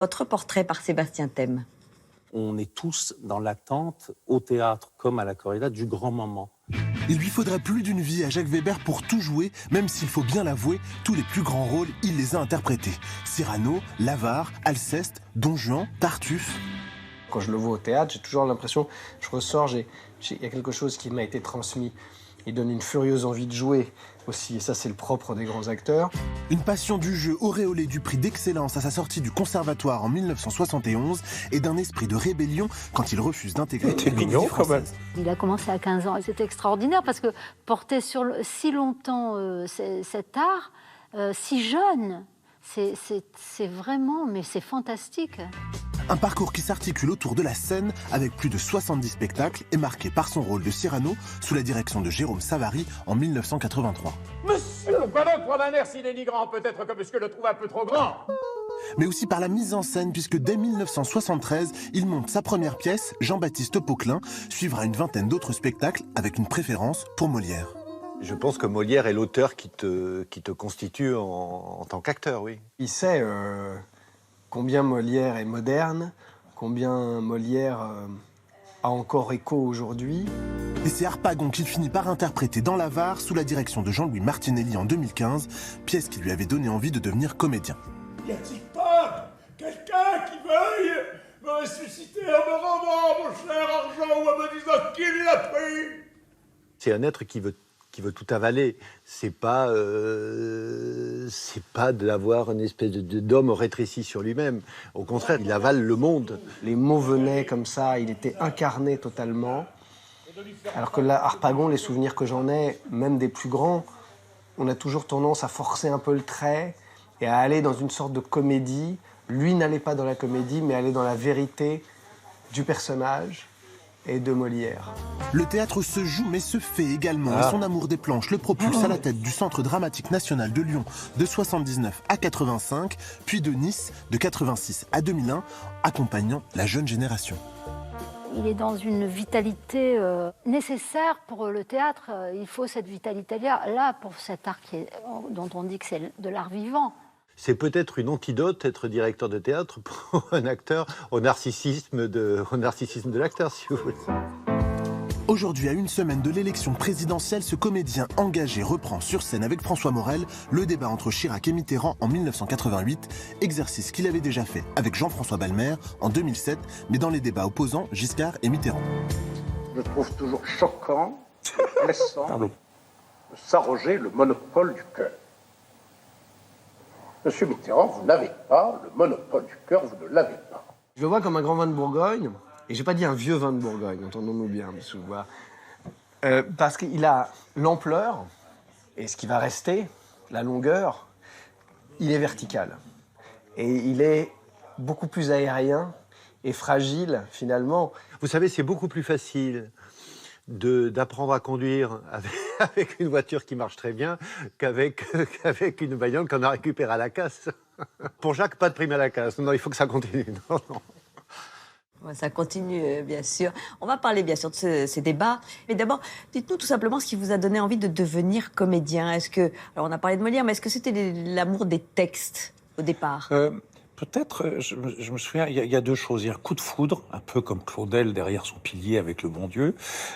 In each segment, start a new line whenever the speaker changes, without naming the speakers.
Votre portrait par Sébastien Thème.
On est tous dans l'attente, au théâtre comme à la corrida, du grand moment.
Il lui faudrait plus d'une vie à Jacques Weber pour tout jouer, même s'il faut bien l'avouer, tous les plus grands rôles, il les a interprétés. Cyrano, l'Avare, Alceste, Don Juan, Tartuffe.
Quand je le vois au théâtre, j'ai toujours l'impression, je ressors, il y a quelque chose qui m'a été transmis. Il donne une furieuse envie de jouer aussi, et ça c'est le propre des grands acteurs.
Une passion du jeu auréolée du prix d'excellence à sa sortie du conservatoire en 1971 et d'un esprit de rébellion quand il refuse d'intégrer
les comédies françaises.
Il a commencé à 15 ans et c'était extraordinaire parce que porter sur si longtemps cet art, si jeune, c'est vraiment, mais c'est fantastique.
Un parcours qui s'articule autour de la scène avec plus de 70 spectacles et marqué par son rôle de Cyrano sous la direction de Jérôme Savary en 1983.
Monsieur, pourquoi donc prendre un air si dénigrant? Peut-être que monsieur le trouve un peu trop grand.
Mais aussi par la mise en scène puisque dès 1973, il monte sa première pièce, Jean-Baptiste Poquelin, suivra une vingtaine d'autres spectacles avec une préférence pour Molière.
Je pense que Molière est l'auteur qui te constitue en tant qu'acteur, oui.
Il sait combien Molière est moderne, combien Molière a encore écho aujourd'hui.
Et c'est Harpagon qu'il finit par interpréter dans l'Avare sous la direction de Jean-Louis Martinelli en 2015, pièce qui lui avait donné envie de devenir comédien.
Y a-t-il pas quelqu'un qui veuille me ressusciter en me rendant mon cher argent ou en me disant qu'il l'a pris?
C'est un être qui veut tout avaler. C'est pas d'avoir une espèce d'homme rétréci sur lui-même. Au contraire, il avale le monde.
Les mots venaient comme ça, il était incarné totalement. Alors que là, Harpagon, les souvenirs que j'en ai, même des plus grands, on a toujours tendance à forcer un peu le trait et à aller dans une sorte de comédie. Lui n'allait pas dans la comédie, mais allait dans la vérité du personnage et de Molière.
Le théâtre se joue mais se fait également et son amour des planches le propulse à la tête du Centre dramatique national de Lyon de 79 à 85, puis de Nice de 86 à 2001, accompagnant la jeune génération.
Il est dans une vitalité nécessaire pour le théâtre. Il faut cette vitalité-là pour cet art dont on dit que c'est de l'art vivant.
C'est peut-être une antidote, être directeur de théâtre, pour un acteur, au narcissisme de l'acteur, si vous voulez.
Aujourd'hui, à une semaine de l'élection présidentielle, ce comédien engagé reprend sur scène avec François Morel le débat entre Chirac et Mitterrand en 1988, exercice qu'il avait déjà fait avec Jean-François Balmer en 2007, mais dans les débats opposant Giscard et Mitterrand.
Je trouve toujours choquant, blessant, de s'arroger le monopole du cœur. Monsieur Mitterrand, vous n'avez pas le monopole du cœur, vous ne l'avez pas.
Je le vois comme un grand vin de Bourgogne, et j'ai pas dit un vieux vin de Bourgogne, entendons-nous bien, monsieur le vois. Parce qu'il a l'ampleur, et ce qui va rester, la longueur, il est vertical. Et il est beaucoup plus aérien et fragile, finalement.
Vous savez, c'est beaucoup plus facile d'apprendre à conduire avec une voiture qui marche très bien qu'avec une bagnole qu'on a récupérée à la casse. Pour Jacques, pas de prime à la casse. Non, il faut que ça continue. Non, non.
Ouais, ça continue, bien sûr. On va parler, bien sûr, de ces débats. Mais d'abord, dites-nous tout simplement ce qui vous a donné envie de devenir comédien. Alors, on a parlé de Molière, mais est-ce que c'était l'amour des textes, au départ?
Peut-être, je me souviens, il y a deux choses. Il y a un coup de foudre, un peu comme Claudel derrière son pilier avec le bon Dieu.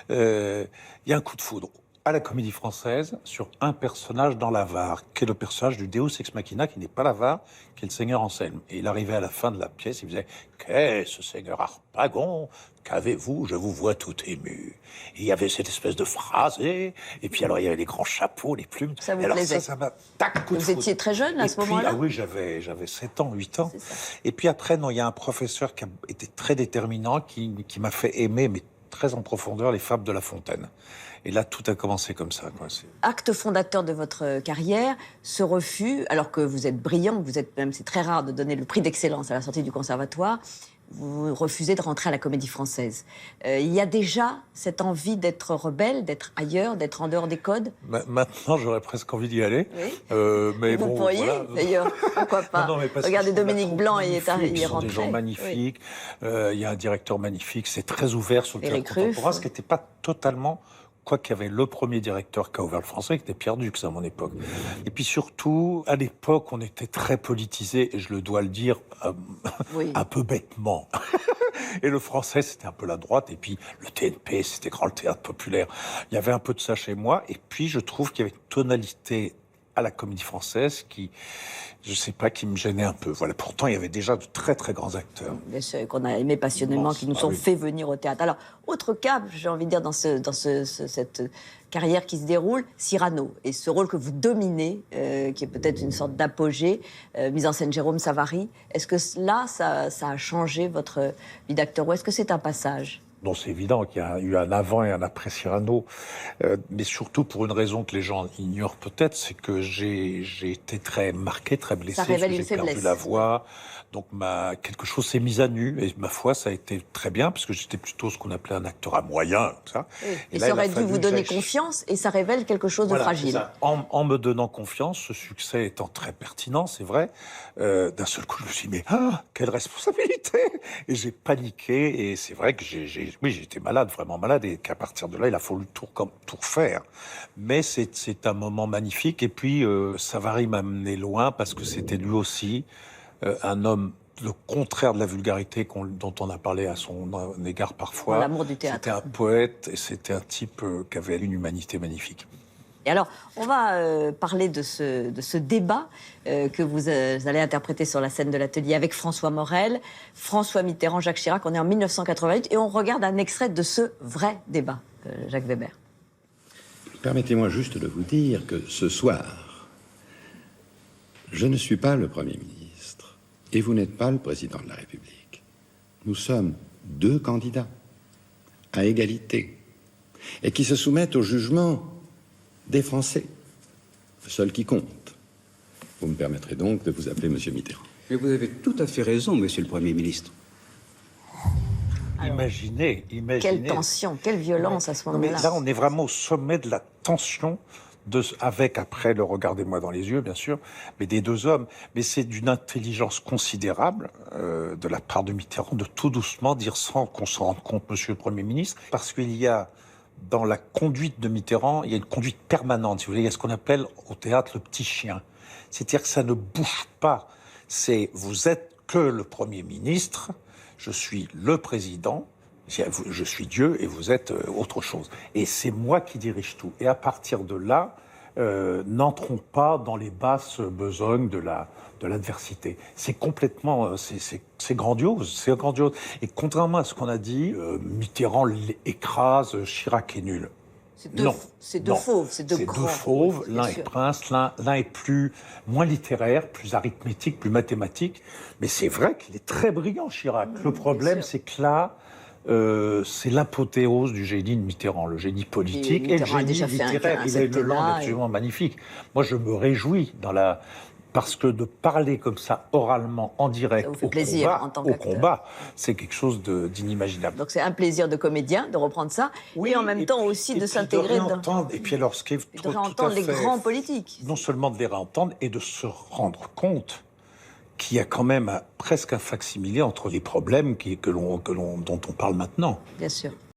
Il y a un coup de foudre à la Comédie Française sur un personnage dans l'Avare, qui est le personnage du Deus Ex Machina, qui n'est pas l'Avare, qui est le Seigneur Anselme. Et il arrivait à la fin de la pièce, il faisait « Qu'est-ce, Seigneur Harpagon? Qu'avez-vous? Je vous vois tout ému. » Et il y avait cette espèce de phrasé, et puis alors il y avait les grands chapeaux, les plumes.
Ça vous
et alors
plaisait?
ça m'a... Tac, coup de
Vous
foudre.
étiez très jeune à ce moment-là?
Ah oui, j'avais 7 ans, 8 ans. Et puis après, non, il y a un professeur qui a été très déterminant, qui m'a fait aimer, mais très en profondeur, les fables de La Fontaine. Et là, tout a commencé comme ça, quoi.
Acte fondateur de votre carrière, ce refus, alors que vous êtes brillant, c'est très rare de donner le prix d'excellence à la sortie du conservatoire, vous refusez de rentrer à la Comédie Française. Il y a déjà cette envie d'être rebelle, d'être ailleurs, d'être en dehors des codes?
Maintenant, j'aurais presque envie d'y aller.
Oui.
Mais
vous
bon,
pourriez,
voilà.
d'ailleurs, pourquoi pas?
Non, mais parce
Regardez,
que
Dominique Blanc, il est rentré.
Ce sont des gens magnifiques. Oui. Il y a un directeur magnifique. C'est très ouvert sur le théâtre contemporain, ce qui n'était pas totalement quoi qu'il y avait le premier directeur qui a ouvert le Français, qui était Pierre Dux à mon époque. Et puis surtout, à l'époque, on était très politisé, et je le dois le dire, un peu bêtement. Et le Français, c'était un peu la droite, et puis le TNP, c'était grand le théâtre populaire. Il y avait un peu de ça chez moi, et puis je trouve qu'il y avait une tonalité à la Comédie Française qui, je sais pas, qui me gênait un peu. Voilà. Pourtant, il y avait déjà de très très grands acteurs.
Bien sûr, qu'on a aimé passionnément, qui nous ont fait venir au théâtre. Alors, autre cap, j'ai envie de dire, dans cette carrière qui se déroule, Cyrano, et ce rôle que vous dominez, qui est peut-être une sorte d'apogée, mise en scène Jérôme Savary. Est-ce que là, ça a changé votre vie d'acteur, ou est-ce que c'est un passage ?
Non, c'est évident qu'il y a eu un avant et un après Cyrano, mais surtout pour une raison que les gens ignorent peut-être, c'est que j'ai été très marqué, très blessé.
Ça révèle une
j'ai
faiblesse.
perdu la voix, donc quelque chose s'est mis à nu, et ma foi, ça a été très bien, parce que j'étais plutôt ce qu'on appelait un acteur à moyen, ça.
Oui. Et
là,
ça aurait dû vous donner confiance, et ça révèle quelque chose de fragile.
En me donnant confiance, ce succès étant très pertinent, c'est vrai, d'un seul coup, je me suis dit, mais quelle responsabilité! Et j'ai paniqué, et c'est vrai que j'étais malade, vraiment malade, et qu'à partir de là, il a fallu tout refaire. Mais c'est un moment magnifique, et puis Savary m'a mené loin, parce que c'était lui aussi un homme, le contraire de la vulgarité dont on a parlé à son égard parfois.
L'amour du théâtre.
C'était un poète, et c'était un type qui avait une humanité magnifique.
Et alors, on va parler de ce débat que vous allez interpréter sur la scène de l'Atelier avec François Morel, François Mitterrand, Jacques Chirac. On est en 1988 et on regarde un extrait de ce vrai débat, Jacques Weber.
Permettez-moi juste de vous dire que ce soir, je ne suis pas le Premier ministre et vous n'êtes pas le Président de la République. Nous sommes deux candidats à égalité et qui se soumettent au jugement des Français, seul qui compte. Vous me permettrez donc de vous appeler Monsieur Mitterrand.
Mais vous avez tout à fait raison, Monsieur le Premier ministre.
Alors,
imaginez.
Quelle tension, quelle violence à ce moment-là.
Mais là, on est vraiment au sommet de la tension, avec, après, le regardez-moi dans les yeux, bien sûr, mais des deux hommes. Mais c'est d'une intelligence considérable de la part de Mitterrand de tout doucement dire sans qu'on s'en rende compte, Monsieur le Premier ministre, parce qu'il y a dans la conduite de Mitterrand, il y a une conduite permanente. Si vous voulez, il y a ce qu'on appelle au théâtre le petit chien. C'est-à-dire que ça ne bouge pas. Vous êtes que le Premier ministre, je suis le président, je suis Dieu et vous êtes autre chose. Et c'est moi qui dirige tout. Et à partir de là, n'entrons pas dans les basses besognes de l'adversité. C'est complètement, c'est grandiose, c'est grandiose. Et contrairement à ce qu'on a dit, Mitterrand écrase, Chirac est nul.
C'est deux fauves, c'est deux grands.
Deux fauves,
oui,
l'un est prince, l'un est moins littéraire, plus arithmétique, plus mathématique. Mais c'est vrai qu'il est très brillant, Chirac. Le problème, c'est que là, c'est l'apothéose du génie de Mitterrand, le génie politique et le génie littéraire. Il a une langue absolument magnifique. Moi, je me réjouis parce que de parler comme ça, oralement, en direct, au combat, c'est quelque chose d'inimaginable.
Donc c'est un plaisir de comédien de reprendre ça, et en même temps aussi de s'intégrer dans...
Et puis alors, ce qui est
de réentendre les grands politiques.
Non seulement de les réentendre, et de se rendre compte qu'il y a quand même presque un facsimilé entre les problèmes dont on parle maintenant.
Bien sûr.